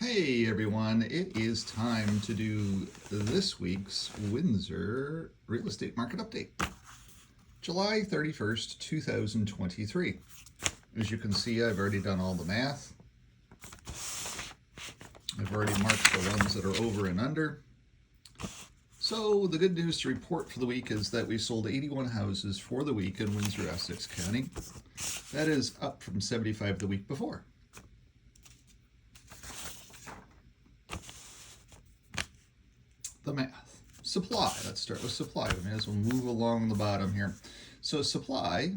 Hey everyone, it is time to do this week's Windsor real estate market update. July 31st, 2023. As you can see, I've already done all the math. I've already marked the ones that are over and under. So the good news to report for the week is that we sold 81 houses for the week in Windsor, Essex County. That is up from 75 the week before. The math. Supply. Let's start with supply. We may as well move along the bottom here. So supply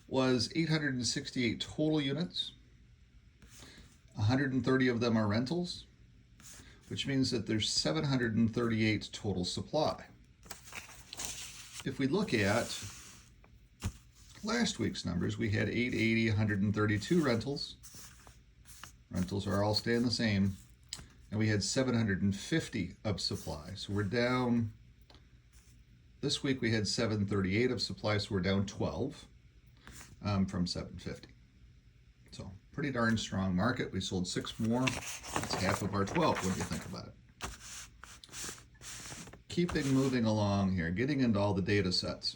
was 868 total units. 130 of them are rentals, which means that there's 738 total supply. If we look at last week's numbers, we had 880, 132 rentals. Rentals are all staying the same. And we had 750 of supply. So we're down, this week we had 738 of supply, so we're down 12 from 750. So pretty darn strong market. We sold 6 more. That's half of our 12 when you think about it. Keeping moving along here, getting into all the data sets.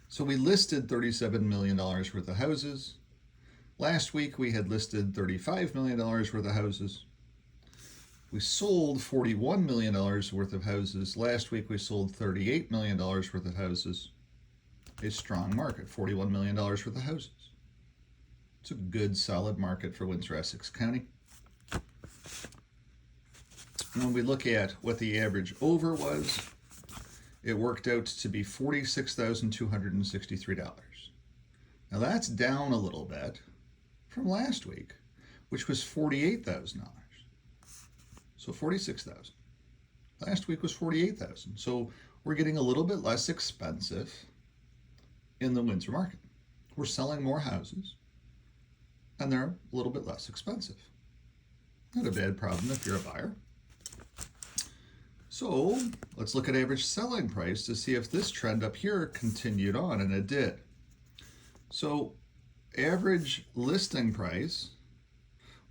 So we listed $37 million worth of houses. Last week we had listed $35 million worth of houses. We sold $41 million worth of houses. Last week we sold $38 million worth of houses. A strong market, $41 million worth of houses. It's a good, solid market for Windsor, Essex County. When we look at what the average over was, it worked out to be $46,263. Now that's down a little bit from last week, which was $48,000. So 46,000. Last week was 48,000. So we're getting a little bit less expensive in the Windsor market. We're selling more houses and they're a little bit less expensive. Not a bad problem if you're a buyer. So let's look at average selling price to see if this trend up here continued on, and it did. So average listing price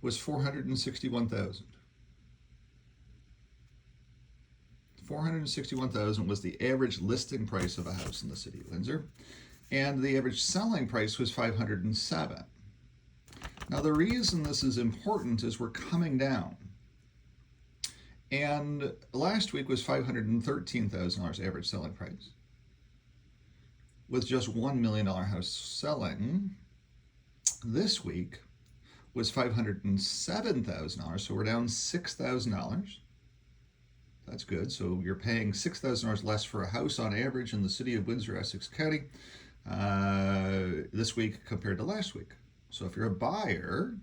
was $461,000. $461,000 was the average listing price of a house in the city of Windsor, and the average selling price was $507,000. Now the reason this is important is we're coming down, and last week was $513,000 average selling price, with just $1 million house selling. This week was $507,000, so we're down $6,000. That's good. So you're paying $6,000 less for a house on average in the city of Windsor, Essex County this week compared to last week. So if you're a buyer,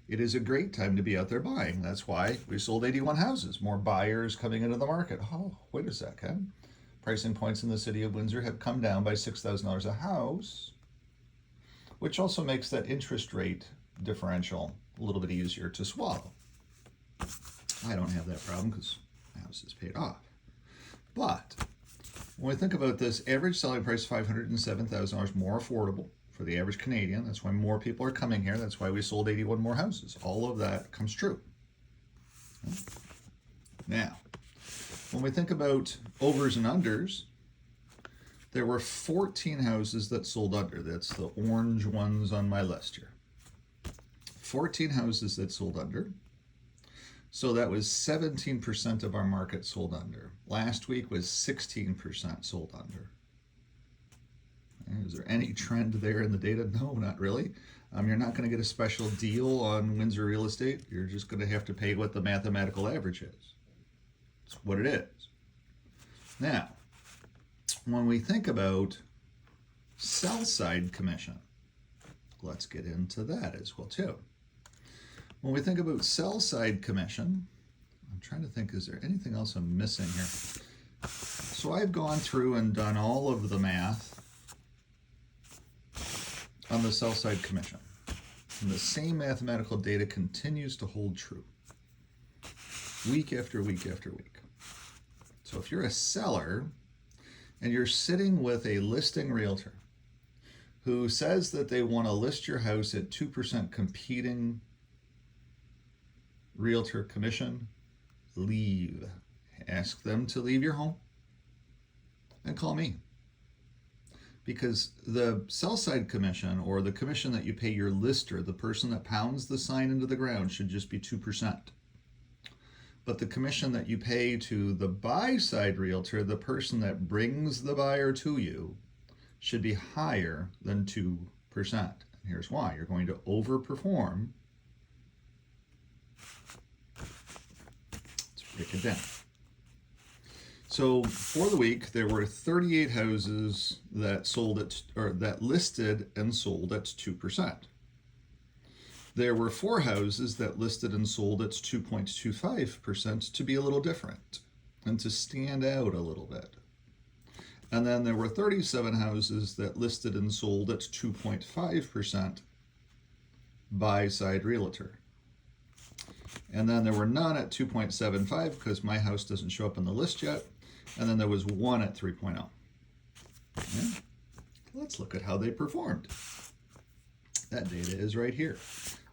it is a great time to be out there buying. That's why we sold 81 houses. More buyers coming into the market. Oh, wait a second. Pricing points in the city of Windsor have come down by $6,000 a house, which also makes that interest rate differential a little bit easier to swallow. I don't have that problem because my house is paid off. But when we think about this, average selling price $507,000 more affordable for the average Canadian. That's why more people are coming here. That's why we sold 81 more houses. All of that comes true. Now, when we think about overs and unders, there were 14 houses that sold under. That's the orange ones on my list here. 14 houses that sold under. So that was 17% of our market sold under. Last week was 16% sold under. Is there any trend there in the data? No, not really. You're not going to get a special deal on Windsor real estate. You're just going to have to pay what the mathematical average is. It's what it is. Now, when we think about sell side commission, let's get into that as well too. When we think about sell side commission, I'm trying to think, is there anything else I'm missing here? So I've gone through and done all of the math on the sell side commission. And the same mathematical data continues to hold true week after week after week. So if you're a seller and you're sitting with a listing realtor who says that they want to list your house at 2% competing realtor commission, leave. Ask them to leave your home and call me. Because the sell side commission, or the commission that you pay your lister, the person that pounds the sign into the ground, should just be 2%. But the commission that you pay to the buy side realtor, the person that brings the buyer to you, should be higher than 2%. And here's why. You're going to overperform. Let's break it down. So for the week, there were 38 houses that that listed and sold at 2%. There were 4 houses that listed and sold at 2.25% to be a little different and to stand out a little bit. And then there were 37 houses that listed and sold at 2.5% buy side realtor. And then there were none at 2.75 because my house doesn't show up on the list yet. And then there was 1 at 3.0. Yeah. Let's look at how they performed. That data is right here.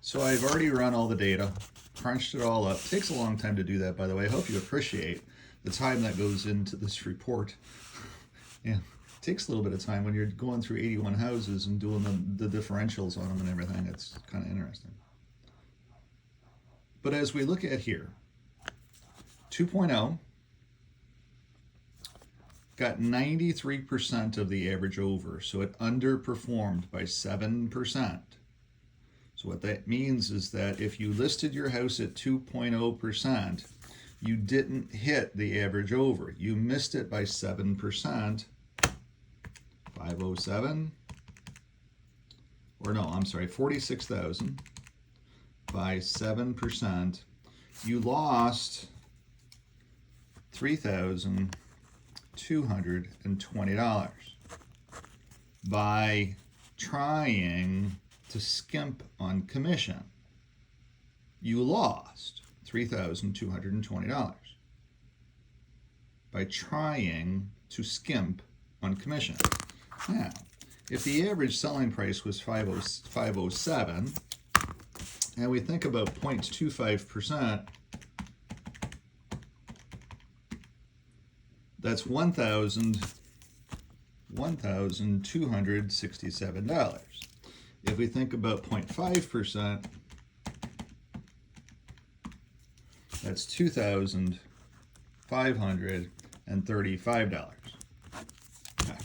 So I've already run all the data, crunched it all up. Takes a long time to do that, by the way. I hope you appreciate the time that goes into this report. Yeah, it takes a little bit of time when you're going through 81 houses and doing the differentials on them and everything. It's kind of interesting. But as we look at here, 2.0 got 93% of the average over, so it underperformed by 7%. So what that means is that if you listed your house at 2.0%, you didn't hit the average over. You missed it by 7%, 507, or no, I'm sorry, 46,000 by 7%. You lost $3,220 by trying to skimp on commission. You lost $3,220 by trying to skimp on commission. Now, if the average selling price was 507, and we think about 0.25%, that's $1,267. If we think about 0.5%, that's $2,535. Okay.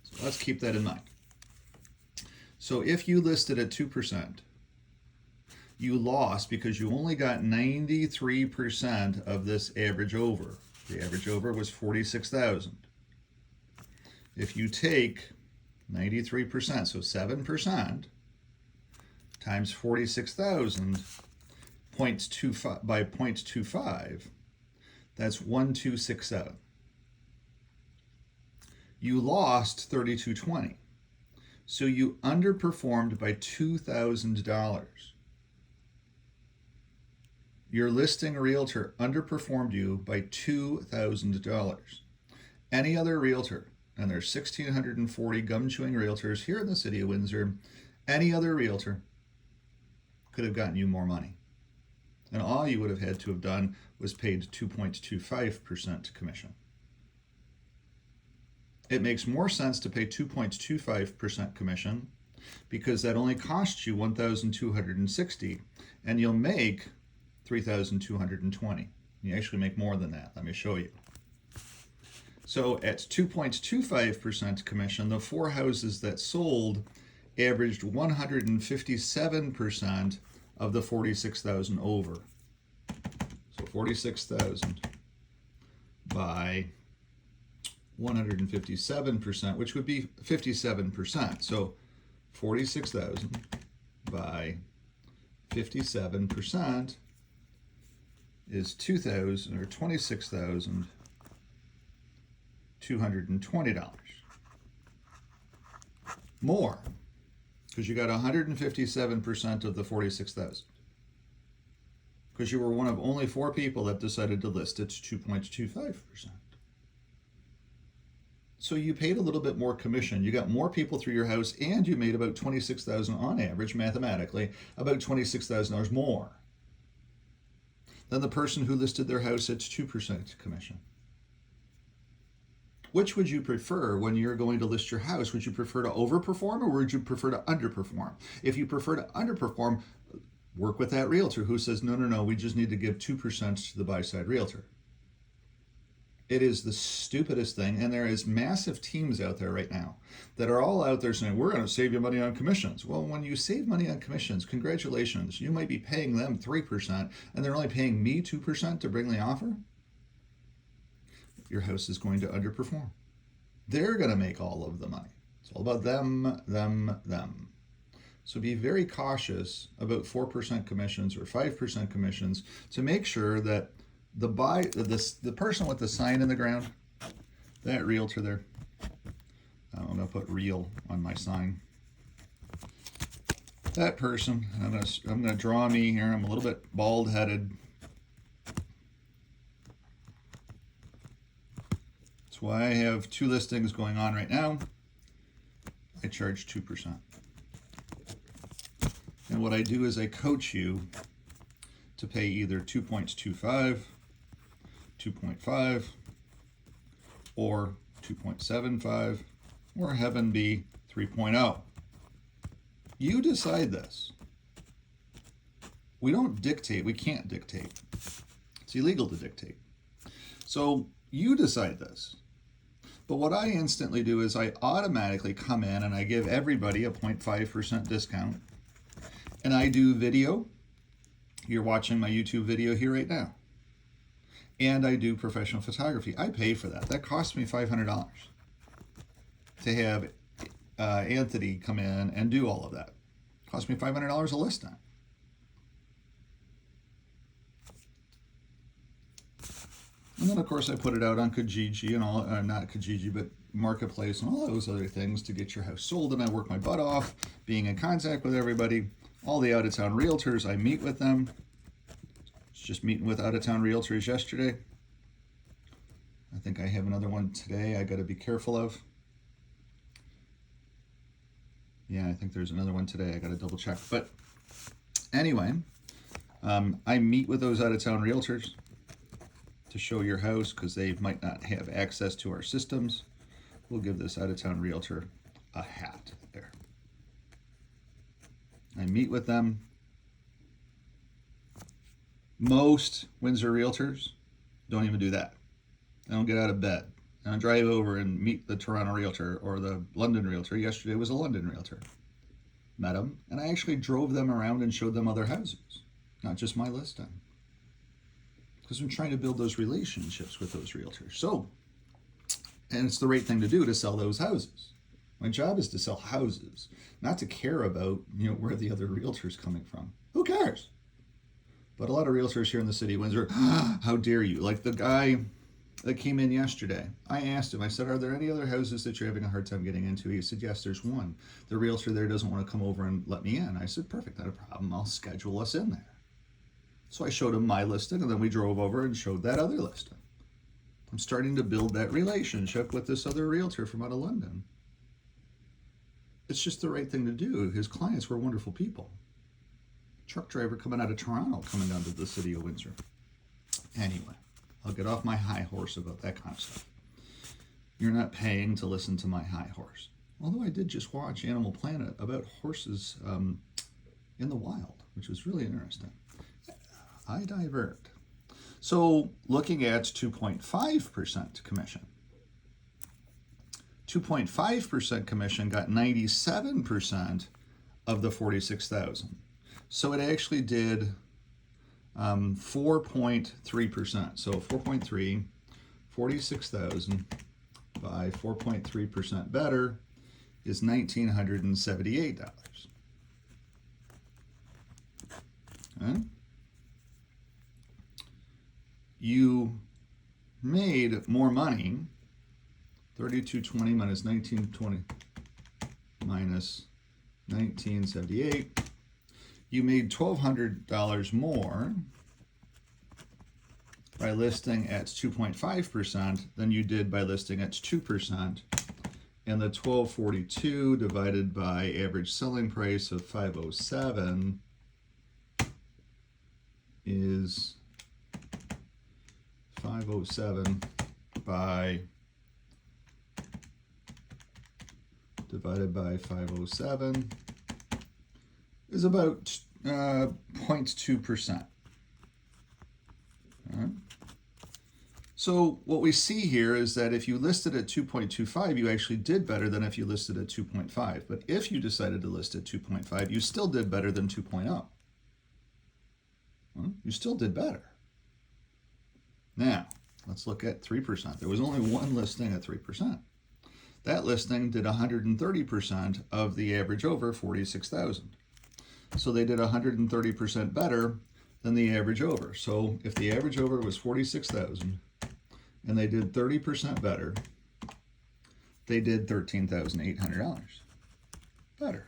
So let's keep that in mind. So if you listed at 2%, you lost because you only got 93% of this average over. The average over was 46,000. If you take 93%, so 7% times 46,000 by 0.25, that's 1,267. You lost 3,220. So you underperformed by $2,000. Your listing realtor underperformed you by $2,000. Any other realtor, and there's 1,640 gum-chewing realtors here in the city of Windsor, any other realtor could have gotten you more money. And all you would have had to have done was paid 2.25% commission. It makes more sense to pay 2.25% commission because that only costs you $1,260, and you'll make $3,220. You actually make more than that. Let me show you. So at 2.25% commission, the 4 houses that sold averaged 157% of the 46,000 over. So 46,000 by 157%, which would be 57%. So 46,000 by 57% is $26,220 more, because you got 157% of the 46,000, because you were one of only 4 people that decided to list at 2.25%. So you paid a little bit more commission. You got more people through your house, and you made about $26,000 on average, mathematically, about $26,000 more. than the person who listed their house at 2% commission. Which would you prefer when you're going to list your house? Would you prefer to overperform or would you prefer to underperform? If you prefer to underperform, work with that realtor who says, no, we just need to give 2% to the buy-side realtor. It is the stupidest thing, and there is massive teams out there right now that are all out there saying, we're going to save you money on commissions. Well, when you save money on commissions, congratulations. You might be paying them 3%, and they're only paying me 2% to bring the offer. Your house is going to underperform. They're going to make all of the money. It's all about them. So be very cautious about 4% commissions or 5% commissions to make sure that the person with the sign in the ground, that realtor there, I'm going to put real on my sign. That person, I'm going to draw me here. I'm a little bit bald-headed. That's why I have 2 listings going on right now. I charge 2%. And what I do is I coach you to pay either 2.25, 2.5, or 2.75, or heaven be 3.0. You decide this. We don't dictate. We can't dictate. It's illegal to dictate. So you decide this. But what I instantly do is I automatically come in and I give everybody a 0.5% discount. And I do video. You're watching my YouTube video here right now. And I do professional photography. I pay for that. That costs me $500 to have Anthony come in and do all of that. It costs me $500 a listing. And then, of course, I put it out on Kijiji and all, not Kijiji, but Marketplace and all those other things to get your house sold. And I work my butt off, being in contact with everybody. All the out-of-town realtors, I meet with them. Just meeting with out-of-town realtors yesterday. I think I have another one today I got to be careful of. Yeah, I think there's another one today. I got to double check. But anyway, I meet with those out-of-town realtors to show your house because they might not have access to our systems. We'll give this out-of-town realtor a hat there. I meet with them. Most Windsor realtors don't even do that. They don't get out of bed. They don't drive over and meet the Toronto realtor or the London realtor. Yesterday was a London realtor. Met them, and I actually drove them around and showed them other houses, not just my listing. Because I'm trying to build those relationships with those realtors. So, and it's the right thing to do to sell those houses. My job is to sell houses, not to care about, where the other realtor's coming from. Who cares? But a lot of realtors here in the city of Windsor, how dare you? Like the guy that came in yesterday, I asked him, I said, are there any other houses that you're having a hard time getting into? He said, yes, there's one. The realtor there doesn't want to come over and let me in. I said, perfect, not a problem. I'll schedule us in there. So I showed him my listing, and then we drove over and showed that other listing. I'm starting to build that relationship with this other realtor from out of London. It's just the right thing to do. His clients were wonderful people. Truck driver coming out of Toronto, coming down to the city of Windsor. Anyway, I'll get off my high horse about that kind of stuff. You're not paying to listen to my high horse. Although I did just watch Animal Planet about horses in the wild, which was really interesting. I divert. So looking at 2.5% commission. 2.5% commission got 97% of the 46,000. So it actually did 4.3%. So 4.3, 46,000 by 4.3% better is $1,978. Okay. You made more money. 3220 minus 1920 minus 1978. You made $1,200 more by listing at 2.5% than you did by listing at 2%. And the 1242 divided by average selling price of 507 is 507 divided by 507 is about 0.2%. All right. So what we see here is that if you listed at 2.25, you actually did better than if you listed at 2.5. But if you decided to list at 2.5, you still did better than 2.0. Well, you still did better. Now, let's look at 3%. There was only one listing at 3%. That listing did 130% of the average over, 46,000. So they did 130% better than the average over. So if the average over was 46,000 and they did 30% better, they did $13,800 better.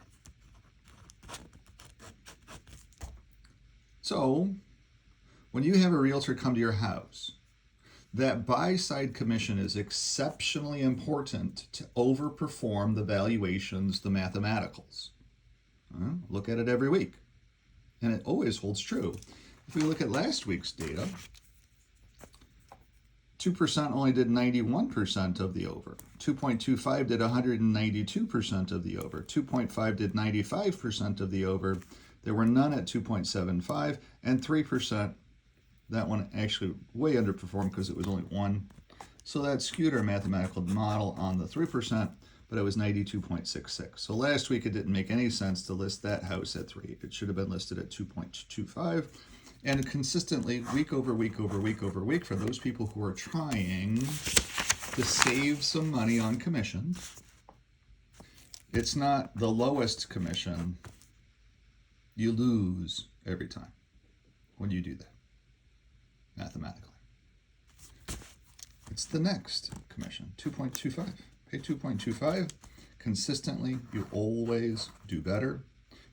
So when you have a realtor come to your house, that buy-side commission is exceptionally important to overperform the valuations, the mathematicals. Look at it every week. And it always holds true. If we look at last week's data, 2% only did 91% of the over. 2.25 did 192% of the over. 2.5 did 95% of the over. There were none at 2.75, and 3%, that one actually way underperformed because it was only one. So that skewed our mathematical model on the 3%, but it was 92.66. So last week it didn't make any sense to list that house at 3. It should have been listed at 2.25. And consistently, week over week over week over week, for those people who are trying to save some money on commission, it's not the lowest commission. You lose every time when you do that, mathematically. It's the next commission, 2.25. Pay 2.25. Consistently, you always do better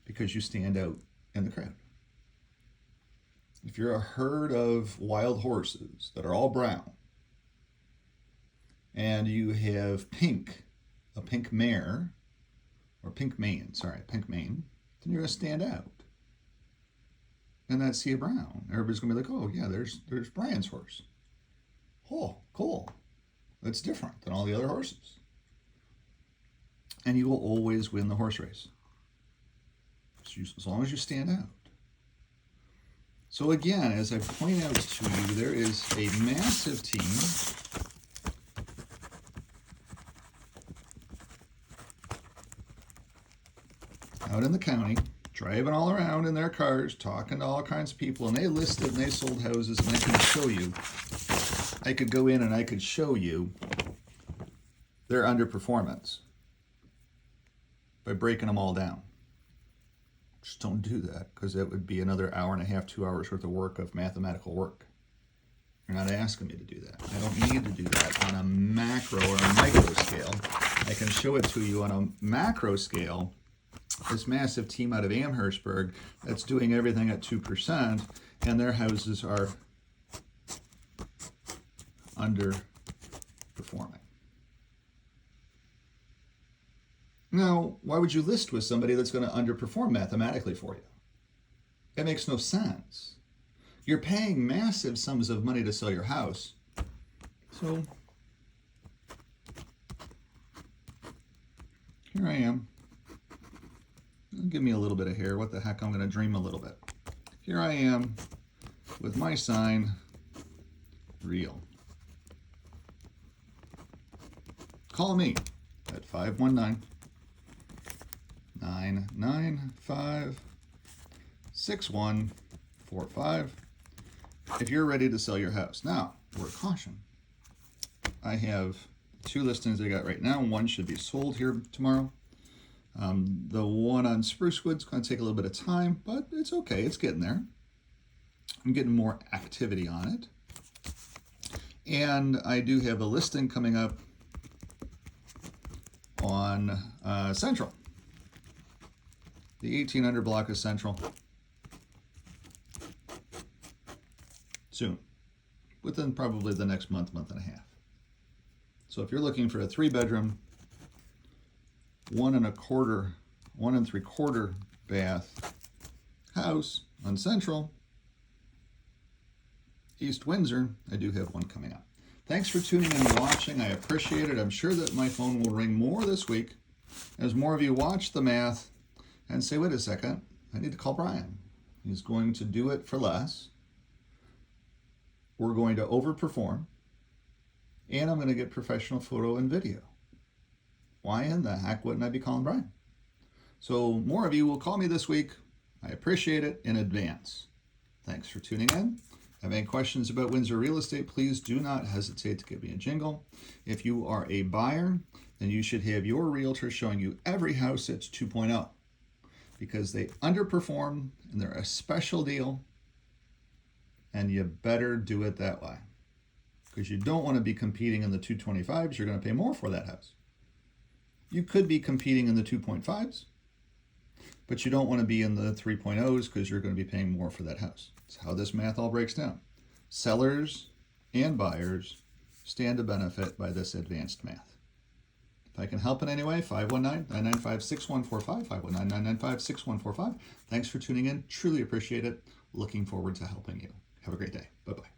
because you stand out in the crowd. If you're a herd of wild horses that are all brown, and you have a pink mare, or pink mane, then you're going to stand out. And that sea of brown. Everybody's going to be like, oh, yeah, there's Brian's horse. Oh, cool. That's different than all the other horses. And you will always win the horse race, as long as you stand out. So again, as I point out to you, there is a massive team out in the county, driving all around in their cars, talking to all kinds of people, and they listed and they sold houses, and I can show you. I could go in and I could show you their underperformance by breaking them all down. Just don't do that, because that would be another hour and a half, 2 hours worth of work of mathematical work. You're not asking me to do that. I don't need to do that on a macro or a micro scale. I can show it to you on a macro scale. This massive team out of Amherstburg that's doing everything at 2%, and their houses are underperforming. Now, why would you list with somebody that's going to underperform mathematically for you? It makes no sense. You're paying massive sums of money to sell your house. So, here I am. Give me a little bit of hair. What the heck? I'm going to dream a little bit. Here I am with my sign, real. Call me at 519-995-6145 if you're ready to sell your house. Now, word of caution. I have 2 listings I got right now. One should be sold here tomorrow. The one on Sprucewood's going to take a little bit of time, but it's okay. It's getting there. I'm getting more activity on it. And I do have a listing coming up on Central. The 1800 block of Central. Soon. Within probably the next month, month and a half. So if you're looking for a 3-bedroom, 1 3/4 bath house on Central, East Windsor, I do have one coming up. Thanks for tuning in and watching. I appreciate it. I'm sure that my phone will ring more this week as more of you watch the math and say, wait a second, I need to call Brian. He's going to do it for less. We're going to overperform. And I'm going to get professional photo and video. Why in the heck wouldn't I be calling Brian? So more of you will call me this week. I appreciate it in advance. Thanks for tuning in. Have any questions about Windsor real estate, please do not hesitate to give me a jingle. If you are a buyer, then you should have your realtor showing you every house that's 2.0 because they underperform and they're a special deal, and you better do it that way because you don't want to be competing in the 225s. You're going to pay more for that house. You could be competing in the 2.5s, but you don't want to be in the 3.0s because you're going to be paying more for that house. That's how this math all breaks down. Sellers and buyers stand to benefit by this advanced math. If I can help in any way, 519-995-6145, 519-995-6145. Thanks for tuning in. Truly appreciate it. Looking forward to helping you. Have a great day. Bye-bye.